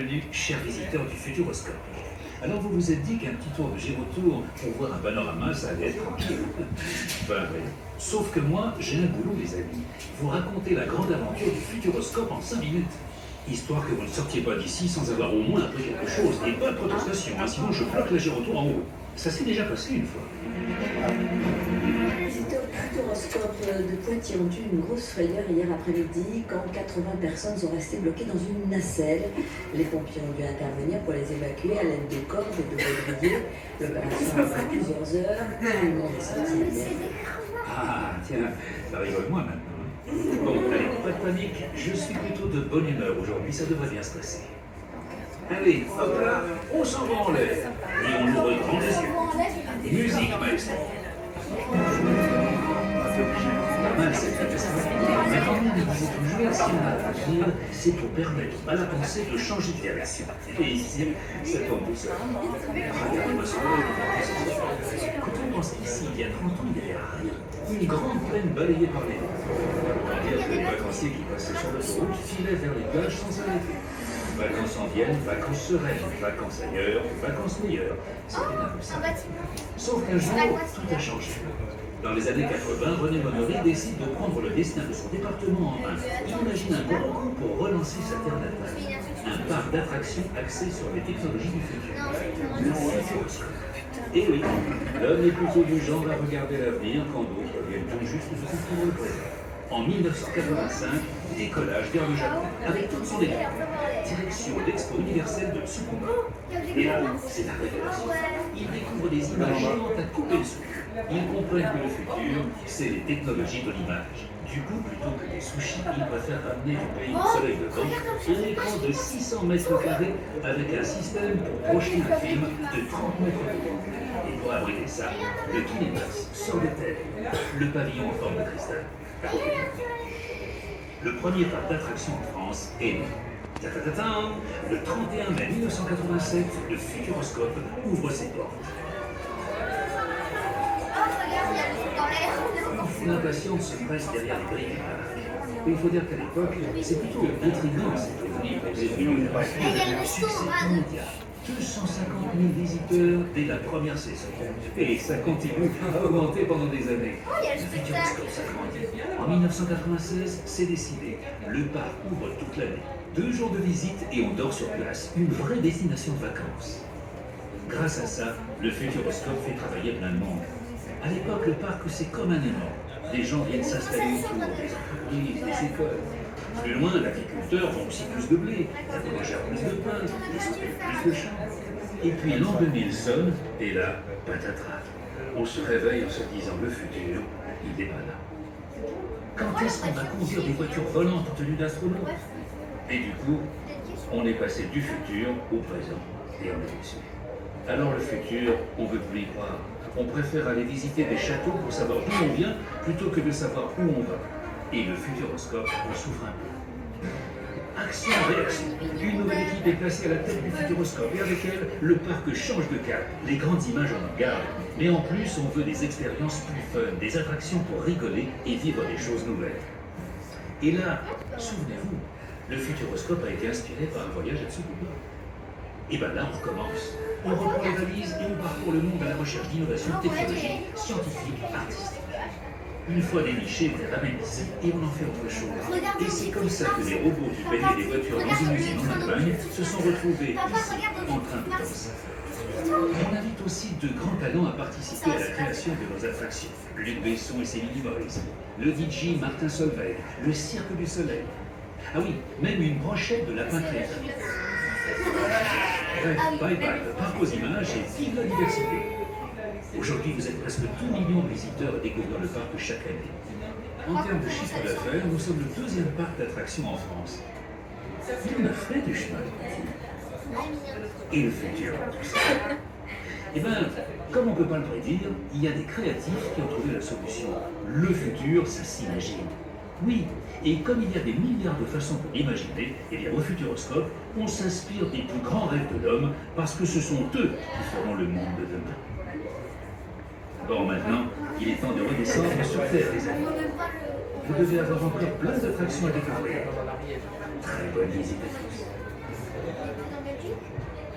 Bienvenue, chers visiteurs du Futuroscope. Alors vous vous êtes dit qu'un petit tour de gyrotour pour voir un panorama, ça allait être tranquille. Ben oui. Sauf que moi, j'ai un boulot, les amis. Vous racontez la grande aventure du Futuroscope en 5 minutes. Histoire que vous ne sortiez pas d'ici sans avoir au moins appris quelque chose. Et pas de protestation, hein, sinon je bloque la gyrotour en haut. Ça s'est déjà passé une fois. Les visiteurs du Futuroscope de Poitiers ont eu une grosse frayeur hier après-midi quand 80 personnes sont restées bloquées dans une nacelle. Les pompiers ont dû intervenir pour les évacuer à l'aide de cordes et de baudriers. L'opération a pris plusieurs heures. Tout le monde est sorti hier. Ah, tiens, ça rigole moi maintenant. Hein. Bon, allez, pas de panique, je suis plutôt de bonne humeur aujourd'hui, ça devrait bien se passer. Allez, hop là, on s'en va en l'air. Et on ouvre grand les yeux. Musique, maestro. Pas mal cette catastrophe. Mais quand on me disait toujours, si on a à agir, c'est pour permettre à la pensée de changer de direction. Et ici, ça tombe tout seul. Regardez-moi ce quand on pense qu'ici, il y a 30 ans, il n'y avait rien. Une grande plaine balayée par les vents. On va dire que les vacanciers qui passaient sur l'autoroute filaient vers les plages sans arrêter. Vacances en Vienne, vacances sereines, vacances ailleurs, vacances meilleures. C'était impossible. Sauf qu'un jour, tout a changé. Dans les années 80, René Monnery décide de prendre le destin de son département en main. Il imagine un grand coup pour relancer sa terre natale. Un parc d'attractions axé sur les technologies du futur. Le Futuroscope. Et oui, l'homme est plutôt du genre à regarder l'avenir quand d'autres viennent tout juste de comprendre le présent. En 1985, décollage vers le Japon, avec toute son équipe. Direction l'Expo universelle de Tsukuba. Et là, c'est la révélation. Ils découvrent des images géantes à couper le souffle. Ils comprennent que le futur, c'est les technologies de l'image. Du coup, plutôt que des sushis, ils préfèrent ramener du pays du soleil levant un écran de 600 mètres carrés avec un système pour projeter un film de 30 mètres de haut. Et pour abriter ça, le Kinémas sort de terre, le pavillon en forme de cristal. Le premier parc d'attractions en France est né. Le 31 mai 1987, le Futuroscope ouvre ses portes. L'impatience se presse derrière les grilles du parc. Et il faut dire qu'à l'époque, c'est plutôt intriguant cette venue pour les un succès immédiat. 250 000 visiteurs dès la première saison. Et ça continue à augmenter pendant des années. Le Futuroscope s'agrandit. En 1996, c'est décidé. Le parc ouvre toute l'année. 2 jours de visite et on dort sur place. Une vraie destination de vacances. Grâce à ça, le Futuroscope fait travailler plein de monde. À l'époque, le parc, c'est comme un aimant. Les gens viennent s'installer autour des entreprises, des écoles. Plus loin, l'agriculteur vend aussi plus de blé, la boulangère plus de pain, les soupes plus de champs. Et puis l'an 2000 sonne, et là, patatras. On se réveille en se disant le futur, il n'est pas là. Quand est-ce qu'on va conduire des voitures volantes en tenue d'astronaute? Et du coup, on est passé du futur au présent, et on est déçu. Alors le futur, on ne veut plus y croire. On préfère aller visiter des châteaux pour savoir d'où on vient, plutôt que de savoir où on va. Et le Futuroscope en souffre un peu. Action-réaction. Une nouvelle équipe est placée à la tête du Futuroscope et avec elle, le parc change de cap. Les grandes images en gardent. Mais en plus, on veut des expériences plus fun, des attractions pour rigoler et vivre des choses nouvelles. Et là, souvenez-vous, le Futuroscope a été inspiré par un voyage à Tsukuba. Et bien là, on recommence. On reprend les valises et on parcourt le monde à la recherche d'innovations technologiques, scientifiques, artistiques. Une fois déniché, on les ramène ici et on en fait autre chose. Et c'est comme ça que les robots qui peignaient des voitures dans une usine en Allemagne se sont retrouvés ici, en train de danser. On invite aussi de grands talents à participer à la création de nos attractions. Luc Besson et ses Minimoys, le DJ Martin Solveig, le Cirque du Soleil. Ah oui, même une brochette de lapin créatif. Bref, bye bye, le parc aux images et vive la diversité. Aujourd'hui, vous êtes presque 2 millions de visiteurs à découvrir le parc chaque année. En termes de chiffre d'affaires, nous sommes le 2e parc d'attractions en France. Mais on a fait du chemin. Et le futur, tout ça. Eh bien, comme on ne peut pas le prédire, il y a des créatifs qui ont trouvé la solution. Le futur, ça s'imagine. Oui, et comme il y a des milliards de façons de l'imaginer, eh bien au Futuroscope, on s'inspire des plus grands rêves de l'homme parce que ce sont eux qui feront le monde de demain. Bon, maintenant, il est temps de redescendre sur Terre, les amis. Vous devez avoir encore plein d'attractions à découvrir. Très bonne visite à tous. En Belgique?